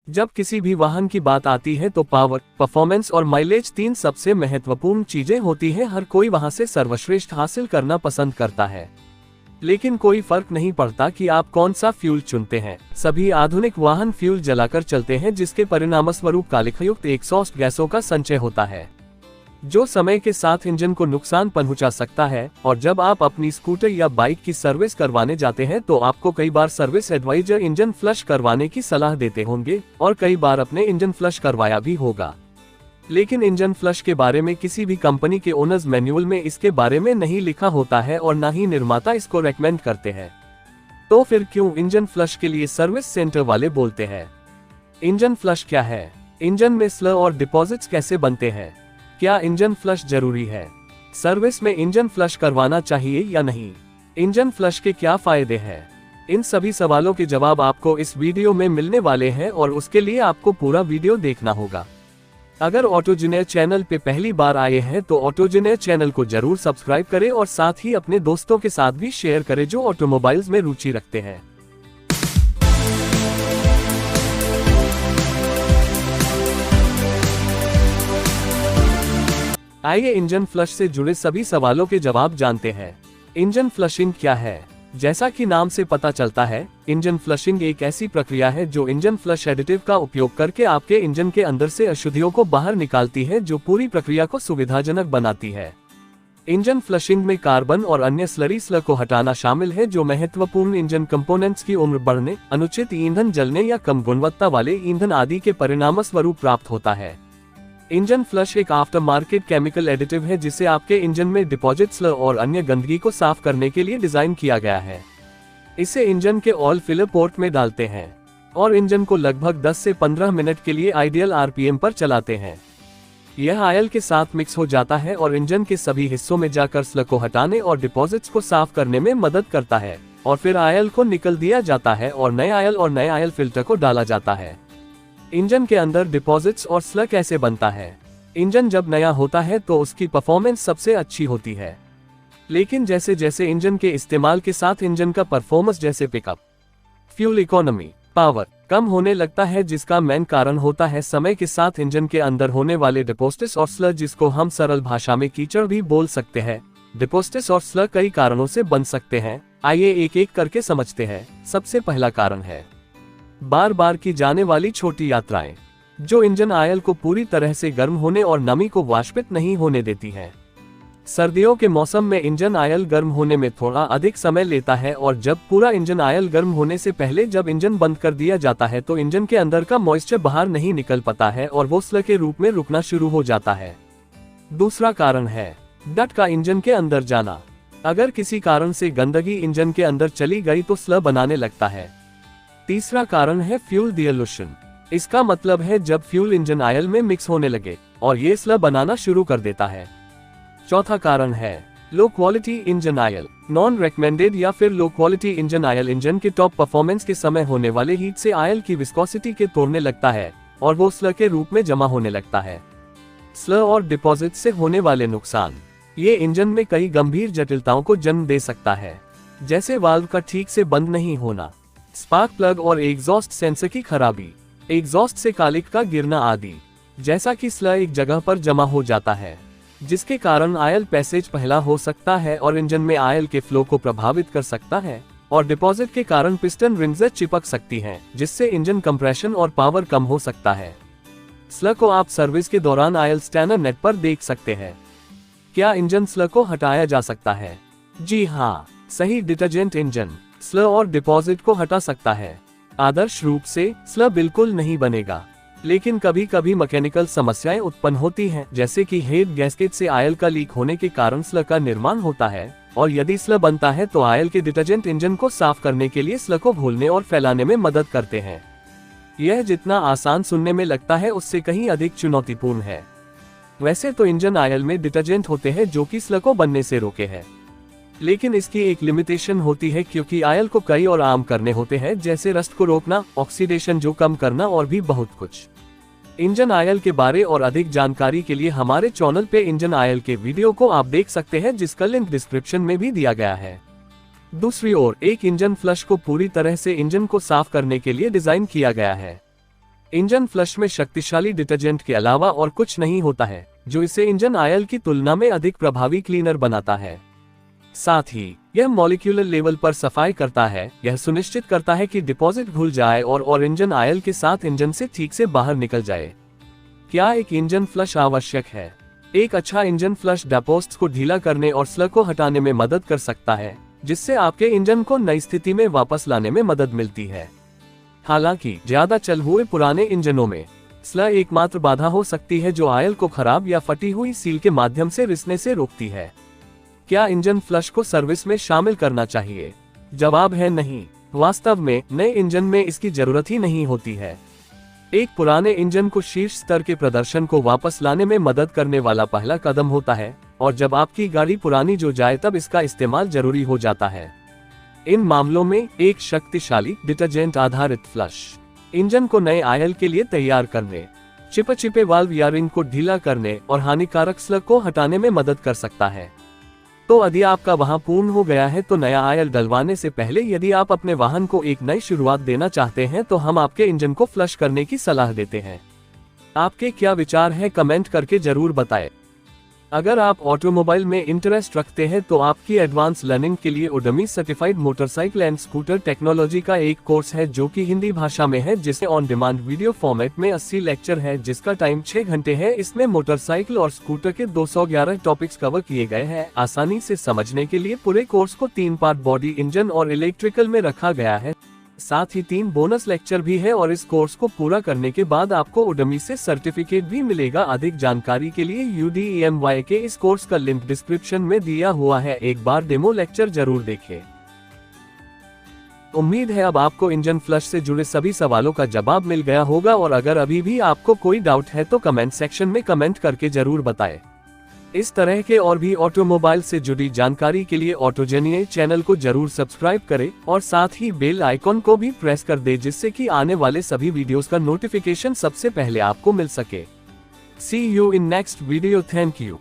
जब किसी भी वाहन की बात आती है तो पावर, परफॉर्मेंस और माइलेज 3 सबसे महत्वपूर्ण चीजें होती हैं। हर कोई वहां से सर्वश्रेष्ठ हासिल करना पसंद करता है, लेकिन कोई फर्क नहीं पड़ता कि आप कौन सा फ्यूल चुनते हैं। सभी आधुनिक वाहन फ्यूल जलाकर चलते हैं, जिसके परिणामस्वरूप कालिखयुक्त एग्जॉस्ट गैसों का संचय होता है, जो समय के साथ इंजन को नुकसान पहुंचा सकता है। और जब आप अपनी स्कूटर या बाइक की सर्विस करवाने जाते हैं तो आपको कई बार सर्विस एडवाइजर इंजन फ्लश करवाने की सलाह देते होंगे, और कई बार अपने इंजन फ्लश करवाया भी होगा। लेकिन इंजन फ्लश के बारे में किसी भी कंपनी के ओनर्स मैनुअल में इसके बारे में नहीं लिखा होता है, और न ही निर्माता इसको रेकमेंड करते हैं। तो फिर क्यों इंजन फ्लश के लिए सर्विस सेंटर वाले बोलते हैं? इंजन फ्लश क्या है? इंजन में स्लर और डिपॉजिट्स कैसे बनते हैं? क्या इंजन फ्लश जरूरी है? सर्विस में इंजन फ्लश करवाना चाहिए या नहीं? इंजन फ्लश के क्या फायदे हैं? इन सभी सवालों के जवाब आपको इस वीडियो में मिलने वाले हैं, और उसके लिए आपको पूरा वीडियो देखना होगा। अगर ऑटोजिनेयर चैनल पे पहली बार आए हैं तो ऑटोजिनेयर चैनल को जरूर सब्सक्राइब करें, और साथ ही अपने दोस्तों के साथ भी शेयर करें जो ऑटोमोबाइल्स में रुचि रखते हैं। आइए इंजन फ्लश से जुड़े सभी सवालों के जवाब जानते हैं। इंजन फ्लशिंग क्या है? जैसा कि नाम से पता चलता है, इंजन फ्लशिंग एक ऐसी प्रक्रिया है जो इंजन फ्लश एडिटिव का उपयोग करके आपके इंजन के अंदर से अशुद्धियों को बाहर निकालती है, जो पूरी प्रक्रिया को सुविधाजनक बनाती है। इंजन फ्लशिंग में कार्बन और अन्य स्लरी स्लर को हटाना शामिल है, जो महत्वपूर्ण इंजन कंपोनेंट्स की उम्र बढ़ने, अनुचित ईंधन जलने या कम गुणवत्ता वाले ईंधन आदि के परिणामस्वरूप प्राप्त होता है। इंजन फ्लश एक आफ्टर मार्केट केमिकल एडिटिव है जिसे आपके इंजन में डिपॉजिट स्लर और अन्य गंदगी को साफ करने के लिए डिजाइन किया गया है। इसे इंजन के ऑयल फिलर पोर्ट में डालते हैं और इंजन को लगभग 10 से 15 मिनट के लिए आइडियल आरपीएम पर चलाते हैं। यह ऑयल के साथ मिक्स हो जाता है और इंजन के सभी हिस्सों में जाकर स्लर को हटाने और डिपॉजिट्स को साफ करने में मदद करता है, और फिर ऑयल को निकल दिया जाता है और नए ऑयल और नए ऑयल फिल्टर को डाला जाता है। इंजन के अंदर डिपॉजिट्स और स्लर कैसे बनता है? इंजन जब नया होता है तो उसकी परफॉर्मेंस सबसे अच्छी होती है, लेकिन जैसे जैसे इंजन के इस्तेमाल के साथ इंजन का परफॉर्मेंस जैसे पिकअप, फ्यूल इकोनॉमी, पावर कम होने लगता है, जिसका मेन कारण होता है समय के साथ इंजन के अंदर होने वाले डिपॉजिट्स और स्लर, जिसको हम सरल भाषा में कीचड़ भी बोल सकते हैं। डिपॉजिट्स और स्लर कई कारणों से बन सकते हैं। आइए एक एक करके समझते हैं। सबसे पहला कारण है बार बार की जाने वाली छोटी यात्राएं, जो इंजन ऑयल को पूरी तरह से गर्म होने और नमी को वाष्पित नहीं होने देती हैं। सर्दियों के मौसम में इंजन ऑयल गर्म होने में थोड़ा अधिक समय लेता है, और जब पूरा इंजन ऑयल गर्म होने से पहले जब इंजन बंद कर दिया जाता है तो इंजन के अंदर का मॉइस्चर बाहर नहीं निकल पाता है और वो स्लर के रूप में रुकना शुरू हो जाता है। दूसरा कारण है डट का इंजन के अंदर जाना। अगर किसी कारण से गंदगी इंजन के अंदर चली गई तो स्लर बनाने लगता है। तीसरा कारण है फ्यूल डिसोल्यूशन। इसका मतलब है जब फ्यूल इंजन ऑयल में मिक्स होने लगे और ये स्लर बनाना शुरू कर देता है। चौथा कारण है low quality engine oil. Non recommended या फिर low quality engine oil engine के टॉप परफॉर्मेंस के समय होने वाले हीट से ऑयल की विस्कोसिटी के तोड़ने लगता है और वो स्लर के रूप में जमा होने लगता है। स्लर और डिपॉजिट से होने वाले नुकसान, ये इंजन में कई गंभीर जटिलताओं को जन्म दे सकता है, जैसे वाल्व का ठीक से बंद नहीं होना, स्पार्क प्लग और एग्जॉस्ट सेंसर की खराबी, एग्जॉस्ट से कालिख का गिरना आदि। जैसा कि स्लर एक जगह पर जमा हो जाता है, जिसके कारण ऑयल पैसेज पहला हो सकता है और इंजन में ऑयल के फ्लो को प्रभावित कर सकता है, और डिपॉजिट के कारण पिस्टन रिंग्स चिपक सकती हैं, जिससे इंजन कंप्रेशन और पावर कम हो सकता है। स्लर को आप सर्विस के दौरान ऑयल स्टैनर नेट पर देख सकते हैं। क्या इंजन स्लर को हटाया जा सकता है? जी हाँ, सही डिटर्जेंट इंजन स्लर और डिपॉजिट को हटा सकता है। आदर्श रूप से स्लर बिल्कुल नहीं बनेगा, लेकिन कभी कभी मैकेनिकल समस्याएं उत्पन्न होती हैं, जैसे कि हेड गैस्केट से ऑयल का लीक होने के कारण स्लर का निर्माण होता है, और यदि स्लर बनता है तो ऑयल के डिटर्जेंट इंजन को साफ करने के लिए स्लर को घोलने और फैलाने में मदद करते हैं। यह जितना आसान सुनने में लगता है उससे कहीं अधिक चुनौतीपूर्ण है। वैसे तो इंजन ऑयल में डिटर्जेंट होते हैं जो कि स्लर को बनने से रोके हैं, लेकिन इसकी एक लिमिटेशन होती है, क्योंकि ऑयल को कई और आम करने होते हैं, जैसे रस्ट को रोकना, ऑक्सीडेशन जो कम करना और भी बहुत कुछ। इंजन ऑयल के बारे और अधिक जानकारी के लिए हमारे चैनल पे इंजन ऑयल के वीडियो को आप देख सकते हैं, जिसका लिंक डिस्क्रिप्शन में भी दिया गया है। दूसरी ओर एक इंजन फ्लश को पूरी तरह से इंजन को साफ करने के लिए डिजाइन किया गया है। इंजन फ्लश में शक्तिशाली डिटर्जेंट के अलावा और कुछ नहीं होता है, जो इसे इंजन ऑयल की तुलना में अधिक प्रभावी क्लीनर बनाता है। साथ ही यह मॉलिक्यूलर लेवल पर सफाई करता है। यह सुनिश्चित करता है कि डिपॉजिट घुल जाए और इंजन ऑयल के साथ इंजन से ठीक से बाहर निकल जाए। क्या एक इंजन फ्लश आवश्यक है? एक अच्छा इंजन फ्लश डेपोस्ट को ढीला करने और स्लग को हटाने में मदद कर सकता है, जिससे आपके इंजन को नई स्थिति में वापस लाने में मदद मिलती है। हालांकि ज्यादा चल हुए पुराने इंजनों में स्लग एकमात्र बाधा हो सकती है, जो ऑयल को खराब या फटी हुई सील के माध्यम से रिसने से रोकती है। क्या इंजन फ्लश को सर्विस में शामिल करना चाहिए? जवाब है नहीं। वास्तव में नए इंजन में इसकी जरूरत ही नहीं होती है। एक पुराने इंजन को शीर्ष स्तर के प्रदर्शन को वापस लाने में मदद करने वाला पहला कदम होता है, और जब आपकी गाड़ी पुरानी जो जाए तब इसका इस्तेमाल जरूरी हो जाता है। इन मामलों में एक शक्तिशाली डिटर्जेंट आधारित फ्लश इंजन को नए ऑयल के लिए तैयार करने, चिपचिपे वाल्व या रिंग को ढीला करने और हानिकारक स्लग को हटाने में मदद कर सकता है। तो यदि आपका वहां पूर्ण हो गया है, तो नया ऑयल डलवाने से पहले यदि आप अपने वाहन को एक नई शुरुआत देना चाहते हैं, तो हम आपके इंजन को फ्लश करने की सलाह देते हैं। आपके क्या विचार हैं, कमेंट करके जरूर बताएं। अगर आप ऑटोमोबाइल में इंटरेस्ट रखते हैं, तो आपकी एडवांस लर्निंग के लिए Udemy certified motorcycle and scooter technology का एक कोर्स है, जो कि हिंदी भाषा में है, जिसे ऑन डिमांड वीडियो फॉर्मेट में 80 लेक्चर है, जिसका टाइम 6 घंटे है। इसमें मोटरसाइकिल और स्कूटर के 211 टॉपिक्स कवर किए गए हैं। आसानी से समझने के लिए पूरे कोर्स को 3 पार्ट बॉडी, इंजन और इलेक्ट्रिकल में रखा गया है। साथ ही 3 बोनस लेक्चर भी है, और इस कोर्स को पूरा करने के बाद आपको उडमी से सर्टिफिकेट भी मिलेगा। अधिक जानकारी के लिए UDEMY के इस कोर्स का लिंक डिस्क्रिप्शन में दिया हुआ है। एक बार डेमो लेक्चर जरूर देखें। उम्मीद है अब आपको इंजन फ्लश से जुड़े सभी सवालों का जवाब मिल गया होगा, और अगर अभी भी आपको कोई डाउट है तो कमेंट सेक्शन में कमेंट करके जरूर बताएं। इस तरह के और भी ऑटोमोबाइल से जुड़ी जानकारी के लिए ऑटोजेनिए चैनल को जरूर सब्सक्राइब करें, और साथ ही बेल आइकॉन को भी प्रेस कर दें, जिससे कि आने वाले सभी वीडियोस का नोटिफिकेशन सबसे पहले आपको मिल सके। See you in next video. Thank you.